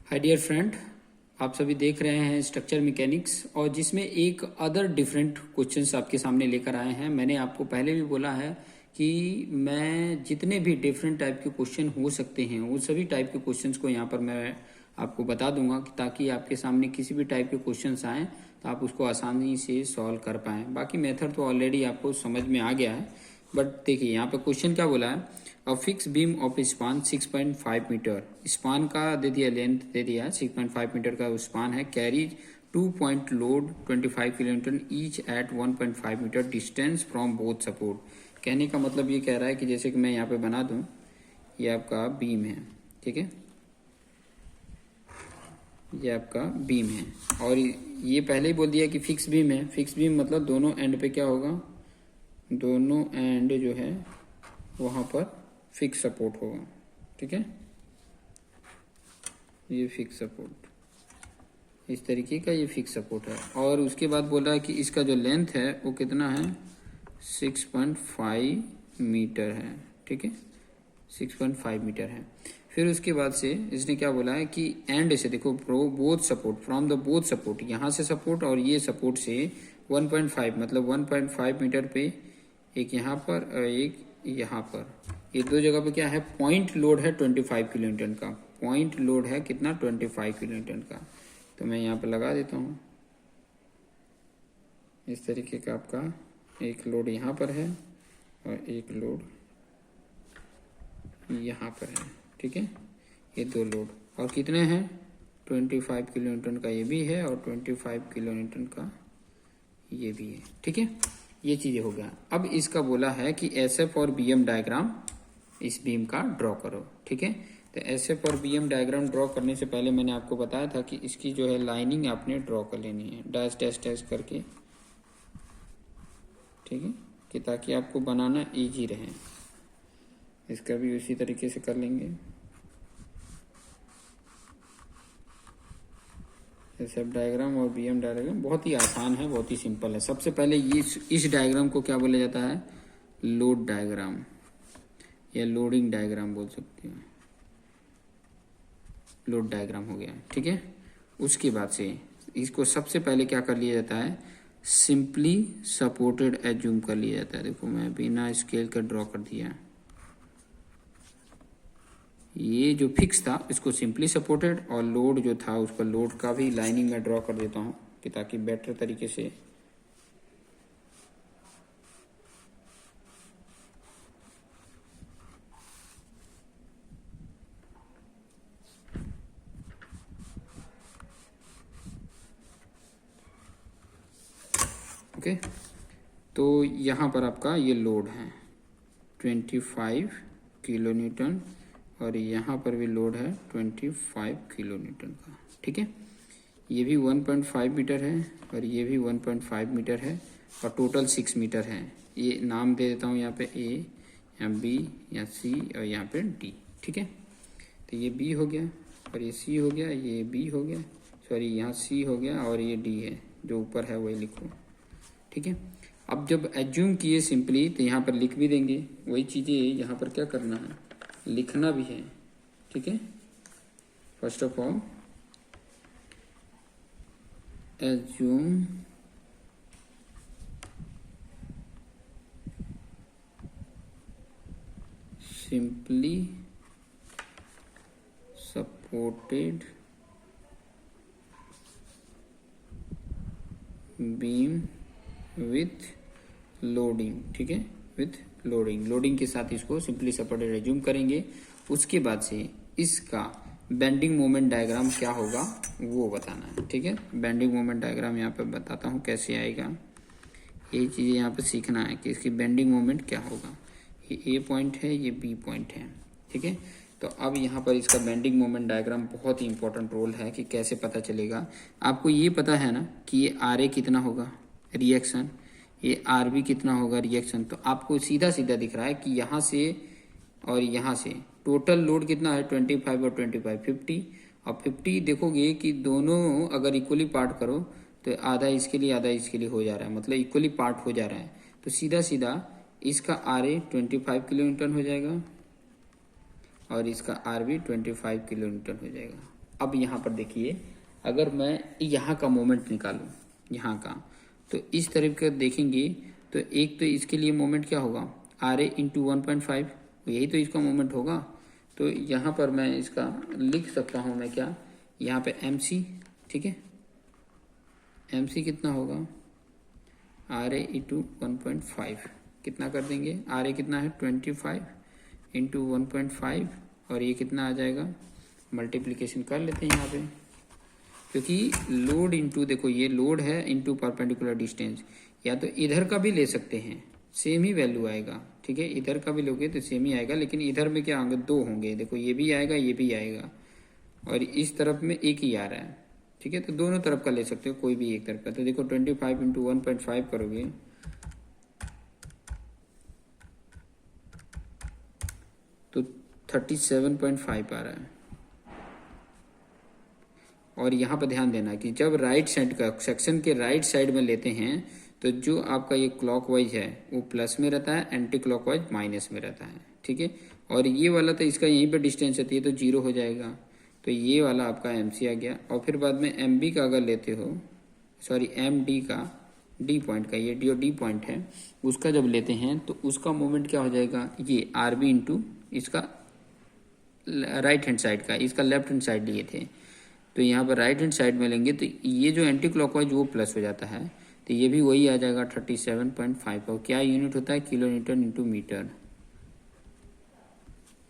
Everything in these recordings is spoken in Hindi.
हाय डियर फ्रेंड, आप सभी देख रहे हैं स्ट्रक्चर मैकेनिक्स और जिसमें एक अदर डिफरेंट क्वेश्चंस आपके सामने लेकर आए हैं। मैंने आपको पहले भी बोला है कि मैं जितने भी डिफरेंट टाइप के क्वेश्चन हो सकते हैं वो सभी टाइप के क्वेश्चंस को यहाँ पर मैं आपको बता दूंगा ताकि आपके सामने किसी भी टाइप के क्वेश्चंस आएँ तो आप उसको आसानी से सॉल्व कर पाएँ। बाकी मेथड तो ऑलरेडी आपको समझ में आ गया है, बट देखिए यहाँ पर क्वेश्चन क्या बोला है। A fix beam of span 6.5 metre, span का दे दिया, लेंथ दे दिया 6.5 मीटर का स्पान है, carries 2 point load 25 kilonewton each at 1.5 metre distance from both support. कहने का मतलब ये कह रहा है कि जैसे कि मैं यहाँ पे बना दूं, ये आपका बीम है, ठीक है, ये आपका बीम है और ये पहले ही बोल दिया कि फिक्स बीम है। फिक्स बीम मतलब दोनों एंड पे क्या होगा, दोनों एंड जो है वहाँ पर फिक्स सपोर्ट होगा, ठीक है, ये फिक्स सपोर्ट इस तरीके का, ये फिक्स सपोर्ट है। और उसके बाद बोला है कि इसका जो लेंथ है वो कितना है, 6.5 मीटर है, ठीक है, 6.5 मीटर है। फिर उसके बाद से इसने क्या बोला है कि एंड से देखो, both support from the both support, यहाँ से सपोर्ट और ये सपोर्ट से 1.5 मतलब 1.5 मीटर पे एक यहाँ पर और एक यहाँ पर, ये दो जगह पे क्या है, पॉइंट लोड है 25 किलोन्यूटन का। पॉइंट लोड है कितना, 25 किलोन्यूटन का। तो मैं यहाँ पर लगा देता हूँ इस तरीके का, आपका एक लोड यहाँ पर है और एक लोड यहाँ पर है, ठीक है, ये दो लोड और कितने हैं, 25 किलोन्यूटन का ये भी है और 25 किलोन्यूटन का ये भी है, ठीक है। ये चीज़ें हो गया। अब इसका बोला है कि एसएफ और बीएम डायग्राम इस बीम का ड्रॉ करो, ठीक है। तो एसएफ और बीएम डायग्राम ड्रॉ करने से पहले मैंने आपको बताया था कि इसकी जो है लाइनिंग आपने ड्रॉ कर लेनी है, डैश डैश डैश करके, ठीक है, कि ताकि आपको बनाना ईजी रहे। इसका भी उसी तरीके से कर लेंगे। एसएफ डायग्राम और बीएम डायग्राम बहुत ही आसान है, बहुत ही सिंपल है। सबसे पहले ये इस डायग्राम को क्या बोला जाता है, लोड डायग्राम या लोडिंग डायग्राम बोल सकते हैं। लोड डायग्राम हो गया, ठीक है। उसके बाद से इसको सबसे पहले क्या कर लिया जाता है, सिंपली सपोर्टेड एज्यूम कर लिया जाता है। देखो मैं बिना स्केल का ड्रॉ कर दिया, ये जो फिक्स था इसको सिंपली सपोर्टेड और लोड जो था उस पर लोड का भी लाइनिंग में ड्रॉ कर देता हूँ कि ताकि बेटर तरीके से ओके। तो यहाँ पर आपका ये लोड है 25 किलो न्यूटन और यहाँ पर भी लोड है 25 किलो न्यूटन का, ठीक है। ये भी 1.5 मीटर है और ये भी 1.5 मीटर है और टोटल 6 मीटर है। ये नाम दे देता हूँ यहाँ पे ए, यहाँ बी, यहाँ सी और यहाँ पे डी, ठीक है। तो ये बी हो गया और ये सी हो गया, ये बी हो गया, सॉरी यहाँ सी हो गया और ये डी है, जो ऊपर है वही लिखो, ठीक है। अब जब एज्यूम किए सिंपली तो यहाँ पर लिख भी देंगे वही चीज़ें, यहाँ पर क्या करना है, लिखना भी है, ठीक है। First of all assume simply supported beam width loading, ठीक है, विथ लोडिंग, लोडिंग के साथ इसको सिंपली सपोर्टेड एज्यूम करेंगे। उसके बाद से इसका बेंडिंग मोमेंट डायग्राम क्या होगा वो बताना है, ठीक है। बेंडिंग मोमेंट डायग्राम यहाँ पे बताता हूँ कैसे आएगा, यही चीज़ें यहाँ पे सीखना है कि इसकी बेंडिंग मोमेंट क्या होगा। ये ए पॉइंट है, ये बी पॉइंट है, ठीक है। तो अब यहाँ पर इसका बेंडिंग मोमेंट डायग्राम बहुत ही इंपॉर्टेंट रोल है कि कैसे पता चलेगा। आपको ये पता है ना कि ये आर ए कितना होगा रिएक्शन, ये आर बी कितना होगा रिएक्शन, तो आपको सीधा सीधा दिख रहा है कि यहाँ से और यहाँ से टोटल लोड कितना है 25 और 25 50 और 50 देखोगे कि दोनों अगर इक्वली पार्ट करो तो आधा इसके लिए आधा इसके लिए हो जा रहा है, मतलब इक्वली पार्ट हो जा रहा है। तो सीधा सीधा इसका आर ए 25 किलो न्यूटन हो जाएगा और इसका आर बी 25 किलो न्यूटन हो जाएगा, अब यहाँ पर देखिए, अगर मैं यहाँ का मोमेंट निकालूँ यहाँ का, तो इस तरह का देखेंगे तो एक तो इसके लिए मोमेंट क्या होगा, आर ए इंटू 1.5, यही तो इसका मोमेंट होगा। तो यहाँ पर मैं इसका लिख सकता हूँ मैं क्या, यहाँ पे एम सी, ठीक है, एम सी कितना होगा, आर ए इंटू 1.5, कितना कर देंगे, आर ए कितना है 25 इंटू 1.5, और ये कितना आ जाएगा, मल्टीप्लिकेशन कर लेते हैं यहाँ पे, क्योंकि लोड इंटू, देखो ये लोड है इंटू परपेंडिकुलर डिस्टेंस, या तो इधर का भी ले सकते हैं, सेम ही वैल्यू आएगा, ठीक है, इधर का भी लोगे तो सेम ही आएगा, लेकिन इधर में क्या होंगे, दो होंगे, देखो ये भी आएगा ये भी आएगा, और इस तरफ में एक ही आ रहा है, ठीक है, तो दोनों तरफ का ले सकते हो, कोई भी एक तरफ का। तो देखो 25 इंटू 1.5 करोगे तो 37.5 आ रहा है। और यहाँ पर ध्यान देना कि जब राइट साइड का, सेक्शन के राइट साइड में लेते हैं तो जो आपका ये क्लॉकवाइज है वो प्लस में रहता है, एंटी क्लॉकवाइज माइनस में रहता है, ठीक है। और ये वाला तो इसका यहीं पे डिस्टेंस रहती है तो जीरो हो जाएगा, तो ये वाला आपका एम सी आ गया। और फिर बाद में एम बी का अगर लेते हो, सॉरी एम डी का, डी पॉइंट का, ये डी और डी पॉइंट है, उसका जब लेते हैं तो उसका मोमेंट क्या हो जाएगा, ये आर बी इंटू इसका राइट हैंड साइड का, इसका लेफ्ट हैंड साइड लिए थे, तो यहाँ पर राइट हैंड साइड में लेंगे तो ये जो एंटी क्लॉकवाइज वो प्लस हो जाता है, तो ये भी वही आ जाएगा 37.5। और क्या यूनिट होता है, किलो न्यूटन इंटू मीटर,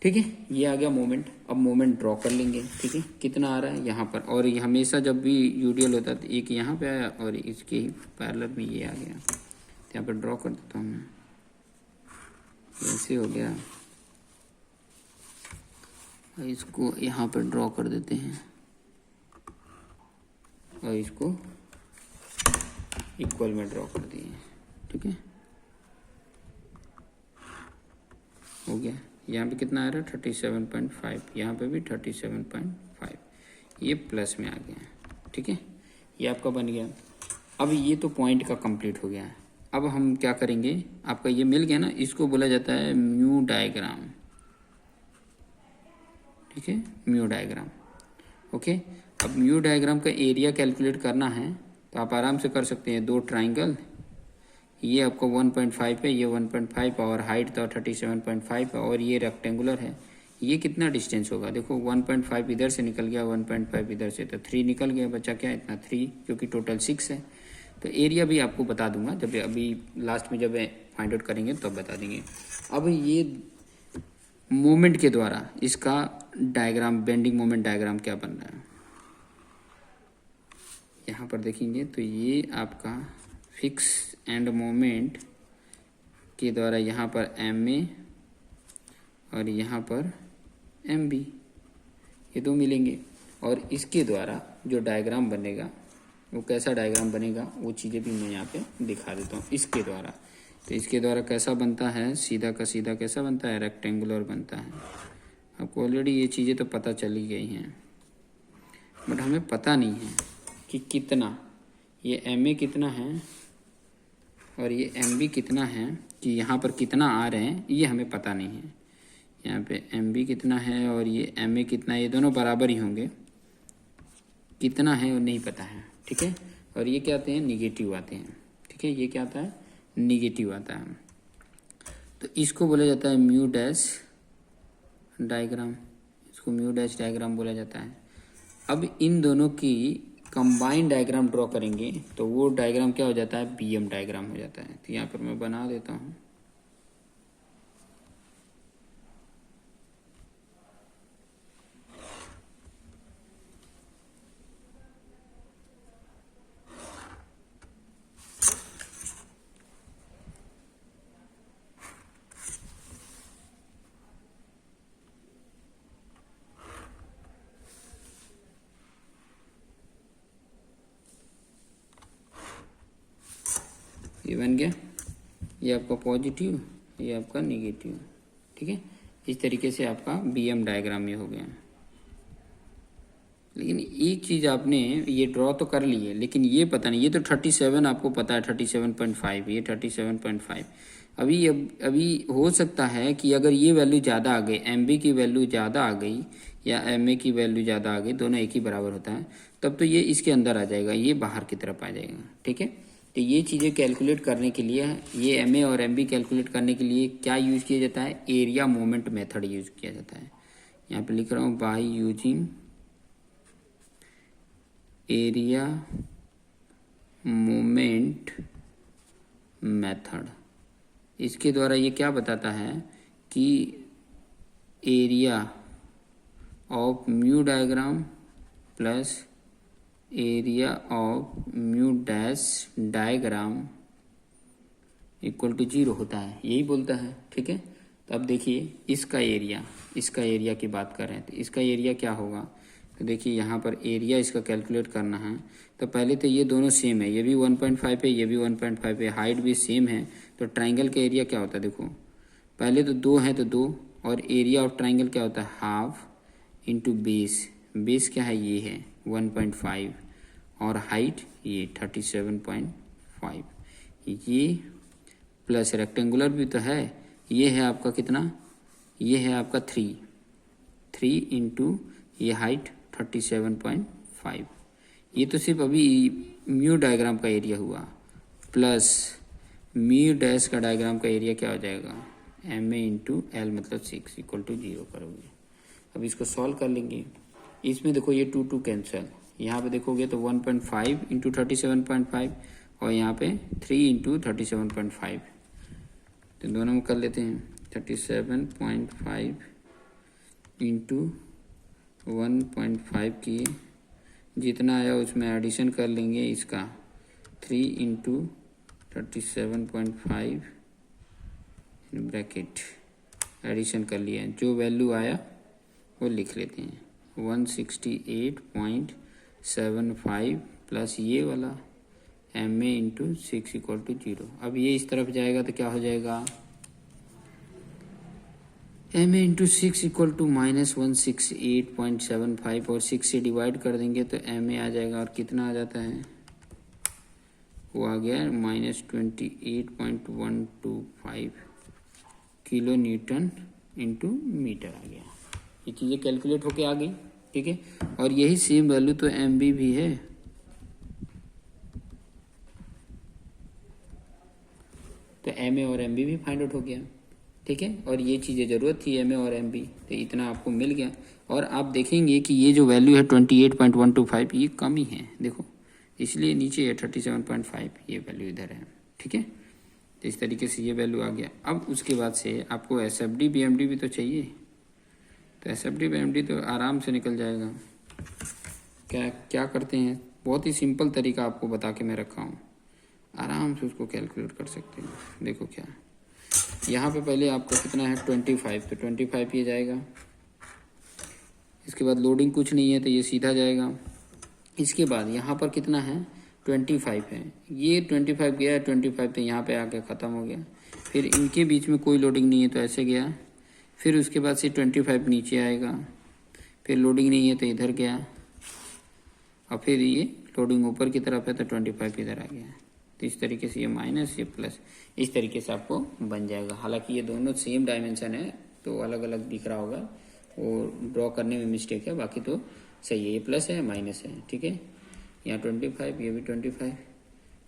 ठीक है। ये आ गया मोमेंट। अब मोमेंट ड्रॉ कर लेंगे, ठीक है, कितना आ रहा है यहाँ पर, और ये हमेशा जब भी यूडियल होता है तो एक यहाँ पे आया और इसके ही पैरेलल में ये आ गया, तो यहाँ पर ड्रॉ कर देता हूँ मैं, ऐसे हो गया, इसको यहाँ पर ड्रॉ कर देते हैं और इसको इक्वल में ड्रॉ कर दिए, ठीक है, हो गया। यहाँ पे कितना आ रहा है 37.5, यहाँ पे भी 37.5, ये प्लस में आ गया, ठीक है, ये आपका बन गया। अब ये तो पॉइंट का कंप्लीट हो गया है। अब हम क्या करेंगे, आपका ये मिल गया ना, इसको बोला जाता है म्यू डायग्राम, ठीक है, म्यू डायग्राम, ओके। अब म्यू डायग्राम का एरिया कैलकुलेट करना है तो आप आराम से कर सकते हैं, दो ट्राइंगल, ये आपको 1.5 है, ये 1.5 और हाइट तो 37.5 है, और ये रेक्टेंगुलर है, ये कितना डिस्टेंस होगा, देखो 1.5 इधर से निकल गया, 1.5 इधर से, तो 3 निकल गया, बचा क्या इतना 3, क्योंकि टोटल 6 है। तो एरिया भी आपको बता दूंगा जब अभी लास्ट में जब फाइंड आउट करेंगे तब बता देंगे। अब ये मूवमेंट के द्वारा इसका डायग्राम, बेंडिंग मोमेंट डायग्राम क्या बन रहा है, यहाँ पर देखेंगे तो ये आपका फिक्स एंड मोमेंट के द्वारा यहाँ पर एम ए और यहाँ पर एम बी, ये दो मिलेंगे, और इसके द्वारा जो डायग्राम बनेगा वो कैसा डायग्राम बनेगा वो चीज़ें भी मैं यहाँ पे दिखा देता हूँ इसके द्वारा। तो इसके द्वारा कैसा बनता है, सीधा का सीधा कैसा बनता है, रेक्टेंगुलर बनता है। आपको ऑलरेडी ये चीज़ें तो पता चली गई हैं, बट हमें पता नहीं है कि कितना, ये एम ए कितना है और ये एम बी कितना है, कि यहाँ पर कितना आ रहे हैं ये हमें पता नहीं है। यहाँ पे एम बी कितना है और ये एम ए कितना है, ये दोनों बराबर ही होंगे, कितना है वो नहीं पता है, ठीक है। और ये क्या आते हैं, निगेटिव आते हैं, ठीक है, ये क्या आता है, निगेटिव आता है। तो इसको बोला जाता है म्यू डैश डायग्राम, इसको म्यू डैश डायग्राम बोला जाता है। अब इन दोनों की कंबाइंड डायग्राम ड्रॉ करेंगे तो वो डायग्राम क्या हो जाता है, बीएम डायग्राम हो जाता है। तो यहाँ पर मैं बना देता हूँ, ये बन गया, ये आपका पॉजिटिव, ये आपका नेगेटिव, ठीक है। इस तरीके से आपका बीएम डायग्राम ये हो गया। लेकिन एक चीज़ आपने ये ड्रॉ तो कर ली है, लेकिन ये पता नहीं, ये तो 37 आपको पता है, 37.5, ये 37.5। अभी हो सकता है कि अगर ये वैल्यू ज़्यादा आ गई, एम बी की वैल्यू ज़्यादा आ गई, या एम ए की वैल्यू ज़्यादा आ गई, दोनों एक ही बराबर होता है, तब तो ये इसके अंदर आ जाएगा, ये बाहर की तरफ आ जाएगा। ठीक है, तो ये चीज़ें कैलकुलेट करने के लिए, ये एम ए और एम बी कैलकुलेट करने के लिए क्या यूज़ किया जाता है, एरिया मोमेंट मेथड यूज़ किया जाता है। यहाँ पे लिख रहा हूँ by using area moment method. इसके द्वारा ये क्या बताता है कि area of mu diagram plus area of mu dash diagram equal to 0 होता है, यही बोलता है। ठीक है, तो अब देखिए इसका एरिया की बात कर रहे हैं, तो इसका एरिया क्या होगा, तो देखिए यहाँ पर एरिया इसका कैलकुलेट करना है। तो पहले तो ये दोनों सेम है, ये भी 1.5 है, ये भी 1.5 है, हाइट भी सेम है, तो ट्राइंगल का एरिया क्या होता है, देखो पहले तो 2 है तो 2, और एरिया ऑफ ट्राइंगल क्या होता है, हाफ इंटू बेस क्या है, ये है 1.5, और हाइट ये 37.5, ये प्लस रेक्टेंगुलर भी तो है, ये है आपका कितना, ये है आपका 3 इंटू ये हाइट 37.5। ये तो सिर्फ अभी म्यू डायग्राम का एरिया हुआ, प्लस म्यू डैश का डायग्राम का एरिया क्या हो जाएगा, एम ए इंटू एल मतलब 6 इक्वल टू 0 करोगे। अब इसको सॉल्व कर लेंगे, इसमें देखो ये 2 कैंसिल, यहाँ पे देखोगे तो 1.5 इंटू 37.5 और यहाँ पे 3 इंटू 37.5, तो दोनों में कर लेते हैं। 37.5 इंटू 1.5 किए, जितना आया उसमें एडिशन कर लेंगे इसका, 3 इंटू 37.5 ब्रैकेट एडिशन कर लिया, जो वैल्यू आया वो लिख लेते हैं, 168.75 प्लस ये वाला M A into 6 equal to 0। अब ये इस तरफ जाएगा तो क्या हो जाएगा, M A into 6 equal to -168.75, और 6 से डिवाइड कर देंगे तो एम ए आ जाएगा, और कितना आ जाता है, वो आ गया -28.125 किलो न्यूटन इंटू मीटर आ गया। ये चीज़ें कैलकुलेट होके आ गई। ठीक है, और यही सेम वैल्यू तो एम बी भी है, तो एम ए और एम बी भी फाइंड आउट हो गया। ठीक है, और ये चीज़ें ज़रूरत थी एम ए और एम बी, तो इतना आपको मिल गया। और आप देखेंगे कि ये जो वैल्यू है 28.125 ये कम ही है, देखो इसलिए नीचे है 37.5, ये वैल्यू इधर है। ठीक है, तो इस तरीके से ये वैल्यू आ गया। अब उसके बाद से आपको S F D B M D भी तो चाहिए, तो S F D B M D तो आराम से निकल जाएगा। क्या करते हैं, बहुत ही सिंपल तरीका आपको बता के मैं रखा हूँ, आराम से उसको कैलकुलेट कर सकते हैं। देखो क्या, यहाँ पे पहले आपका कितना है 25, तो 25 ये जाएगा, इसके बाद लोडिंग कुछ नहीं है तो ये सीधा जाएगा। इसके बाद यहाँ पर कितना है 25 है, ये 25 गया है, 25 तो यहाँ पे आके ख़त्म हो गया। फिर इनके बीच में कोई लोडिंग नहीं है तो ऐसे गया, फिर उसके बाद से 25 नीचे आएगा, फिर लोडिंग नहीं है तो इधर गया, और फिर ये लोडिंग ऊपर की तरफ है तो 25 इधर आ गया। तो इस तरीके से ये माइनस ये प्लस, इस तरीके से आपको बन जाएगा। हालांकि ये दोनों सेम डायमेंशन है तो अलग अलग दिख रहा होगा, वो ड्रॉ करने में मिस्टेक है, बाकी तो सही है। ये प्लस है माइनस है, ठीक है, यहाँ 25, ये भी 25,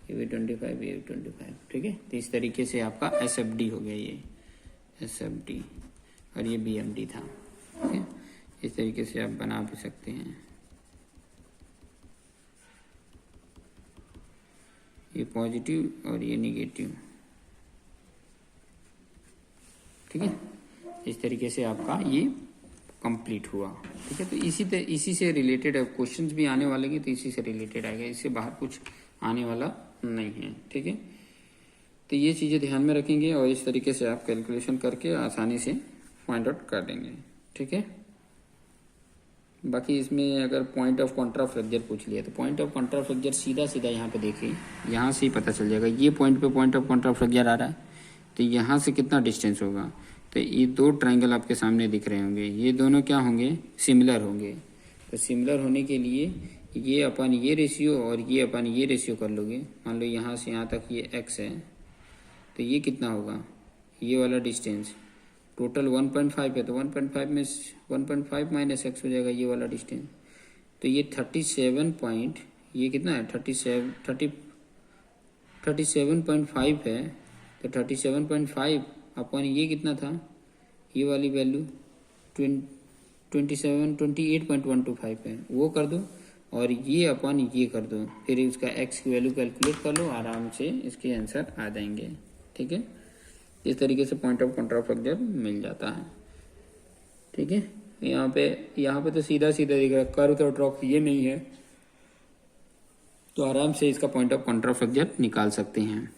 ये भी 25, ये भी 25। ठीक है, तो इस तरीके से आपका एस एफ डी हो गया, ये एस एफ डी, और ये बी एम डी था। ठीक है, इस तरीके से आप बना भी सकते हैं। ये पॉजिटिव और ये निगेटिव। ठीक है, इस तरीके से आपका ये कंप्लीट हुआ। ठीक है, तो इसी से रिलेटेड है, क्वेश्चंस भी आने वाले हैं तो इसी से रिलेटेड आएगा, इससे बाहर कुछ आने वाला नहीं है। ठीक है, तो ये चीज़ें ध्यान में रखेंगे और इस तरीके से आप कैलकुलेशन करके आसानी से फाइंड आउट कर देंगे। ठीक है, बाकी इसमें अगर पॉइंट ऑफ कॉन्ट्रा फ्रैक्चर पूछ लिया तो पॉइंट ऑफ कॉन्ट्रा फ्रैक्चर सीधा सीधा यहाँ पे देखिए, यहाँ से ही पता चल जाएगा। ये पॉइंट पे पॉइंट ऑफ कॉन्ट्रा फ्रैक्चर आ रहा है तो यहाँ से कितना डिस्टेंस होगा, तो ये दो ट्रायंगल आपके सामने दिख रहे होंगे, ये दोनों क्या होंगे, सिमिलर होंगे। तो सिमिलर होने के लिए ये अपन ये रेशियो और ये अपन ये रेशियो कर लोगे। मान लो यहाँ से यहाँ तक ये x है तो ये कितना होगा, ये वाला डिस्टेंस टोटल 1.5 है तो 1.5 में 1.5 माइनस एक्स हो जाएगा ये वाला डिस्टेंस। तो ये 37 पॉइंट, ये कितना है 37.5 है। तो 37.5 अपन ये कितना था, ये वाली वैल्यू 28.125 है, वो कर दो और ये अपन ये कर दो, फिर इसका एक्स की वैल्यू कैलकुलेट कर लो, आराम से इसके आंसर आ जाएंगे। ठीक है, इस तरीके से पॉइंट ऑफ कॉन्ट्राफ्लेक्चर मिल जाता है। ठीक है, यहाँ पे तो सीधा सीधा दिख रहा है, कर्व और ड्रॉप ये नहीं है, तो आराम से इसका पॉइंट ऑफ कॉन्ट्राफ्लेक्चर निकाल सकते हैं।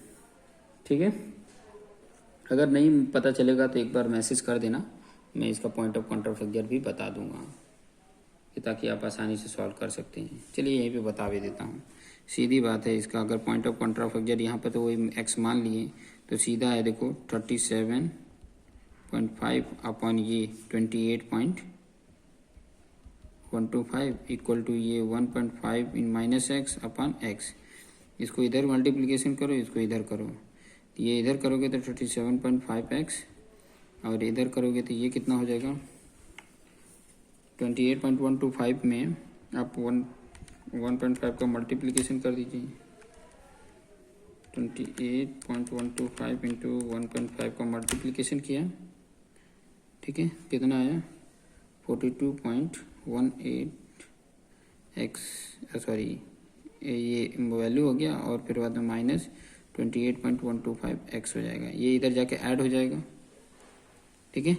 ठीक है, अगर नहीं पता चलेगा तो एक बार मैसेज कर देना, मैं इसका पॉइंट ऑफ कॉन्ट्राफ्लेक्चर भी बता दूंगा, ताकि आप आसानी से सॉल्व कर सकते हैं। चलिए यहीं पे बता भी देता हूँ, सीधी बात है इसका। अगर पॉइंट ऑफ कॉन्ट्राफ्लेक्चर यहाँ पर तो वही एक्स मान लिए, तो सीधा है देखो 37.5 अपन ये 28.125 इक्वल टू ये 1.5 इन माइनस एक्स अपन एक्स। इसको इधर मल्टीप्लिकेशन करो, इसको इधर करो, ये इधर करोगे तो 37.5x और इधर करोगे तो ये कितना हो जाएगा 28.125 में आप 1.5 का मल्टीप्लिकेशन कर दीजिए। 28.125 इंटू 1.5 का मल्टीप्लिकेशन किया, ठीक है, कितना आया 42.18x, सॉरी ये वैल्यू हो गया और फिर बाद में माइनस 28.125x हो जाएगा। ये इधर जाके ऐड हो जाएगा, ठीक है,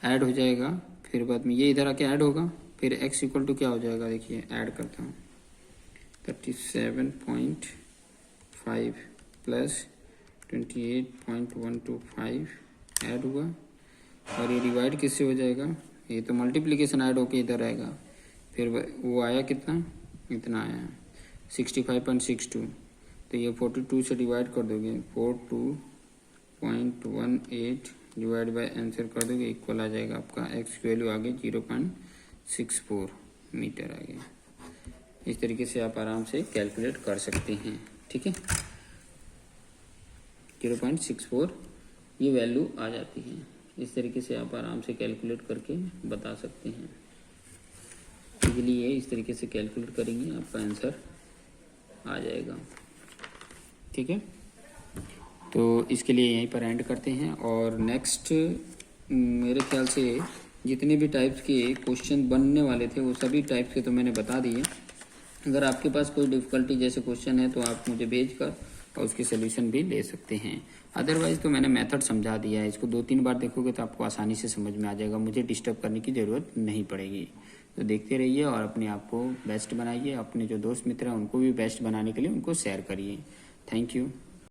ऐड हो जाएगा, फिर बाद में ये इधर आके ऐड होगा, फिर x इक्वल टू क्या हो जाएगा, देखिए ऐड करता हूँ 37.5 प्लस 28.125 ऐड हुआ और ये डिवाइड किससे हो जाएगा, ये तो मल्टीप्लिकेशन ऐड होके इधर आएगा, फिर वो आया कितना, इतना आया 65.62, तो ये 42 से डिवाइड कर दोगे 42.18 डिवाइड बाय आंसर कर दोगे, इक्वल आ जाएगा आपका एक्स की वैल्यू आगे 0.64 मीटर आ गया। इस तरीके से आप आराम से कैलकुलेट कर सकते हैं। ठीक है, 0.64 ये वैल्यू आ जाती है। इस तरीके से आप आराम से कैलकुलेट करके बता सकते हैं। इसलिए इस तरीके से कैलकुलेट करेंगे आपका आंसर आ जाएगा। ठीक है, तो इसके लिए यहीं पर एंड करते हैं और नेक्स्ट मेरे ख्याल से जितने भी टाइप्स के क्वेश्चन बनने वाले थे वो सभी टाइप्स के तो मैंने बता दिए। अगर आपके पास कोई डिफ़िकल्टी जैसे क्वेश्चन है तो आप मुझे भेज कर और उसके सोल्यूशन भी ले सकते हैं। अदरवाइज़ तो मैंने मेथड समझा दिया है, इसको 2-3 बार देखोगे तो आपको आसानी से समझ में आ जाएगा, मुझे डिस्टर्ब करने की ज़रूरत नहीं पड़ेगी। तो देखते रहिए और अपने आप को बेस्ट बनाइए, अपने जो दोस्त मित्र हैं उनको भी बेस्ट बनाने के लिए उनको शेयर करिए। Thank you.